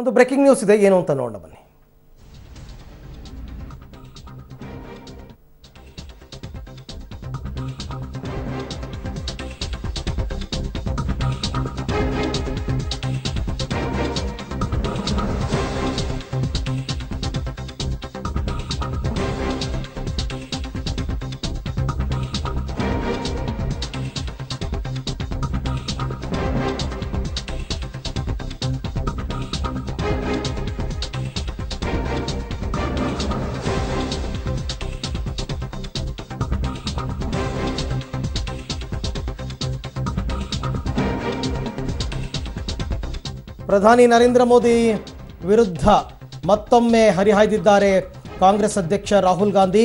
ಒಂದು breaking news ಇದೆ, ಏನು ಅಂತ ನೋಡೋಣ ಬನ್ನಿ. ಪ್ರಧಾನಿ ನರೇಂದ್ರ ಮೋದಿ ವಿರುದ್ಧ ಮತ್ತೊಮ್ಮೆ ಹರಿಹಾಯ್ದಿದ್ದಾರೆ ಕಾಂಗ್ರೆಸ್ ಅಧ್ಯಕ್ಷ ರಾಹುಲ್ ಗಾಂಧಿ.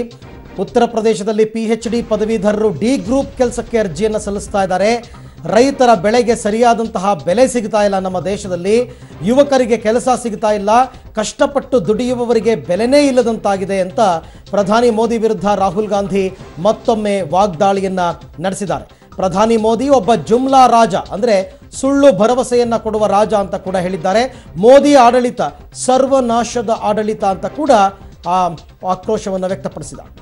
ಉತ್ತರ ಪ್ರದೇಶದಲ್ಲಿ PhD ಪದವೀಧರರು ಡಿ ಗ್ರೂಪ್ ಕೆಲಸಕ್ಕೆ ಅರ್ಜಿಯನ್ನು ಸಲ್ಲಿಸ್ತಾ ಇದ್ದಾರೆ. ರೈತರ ಬೆಳೆಗೆ ಸರಿಯಾದಂತಹ ಬೆಲೆ ಸಿಗ್ತಾ ಇಲ್ಲ ನಮ್ಮ ದೇಶದಲ್ಲಿ, ಯುವಕರಿಗೆ ಕೆಲಸ ಸಿಗ್ತಾ ಇಲ್ಲ, ಕಷ್ಟಪಟ್ಟು ದುಡಿಯುವವರಿಗೆ ಬೆಲೆನೇ ಇಲ್ಲದಂತಾಗಿದೆ ಅಂತ ಪ್ರಧಾನಿ ಮೋದಿ ವಿರುದ್ಧ ರಾಹುಲ್ ಗಾಂಧಿ ಮತ್ತೊಮ್ಮೆ ವಾಗ್ದಾಳಿಯನ್ನ ನಡೆಸಿದ್ದಾರೆ. ಪ್ರಧಾನಿ ಮೋದಿ ಒಬ್ಬ ಜುಮ್ಲಾ ರಾಜ, ಅಂದರೆ ಸುಳ್ಳು ಭರವಸೆಯನ್ನ ಕೊಡುವ ರಾಜ ಅಂತ ಕೂಡ ಹೇಳಿದ್ದಾರೆ. ಮೋದಿ ಆಡಳಿತ ಸರ್ವನಾಶದ ಆಡಳಿತ ಅಂತ ಕೂಡ ಆ ಆಕ್ರೋಶವನ್ನು ವ್ಯಕ್ತಪಡಿಸಿದ್ದಾರೆ.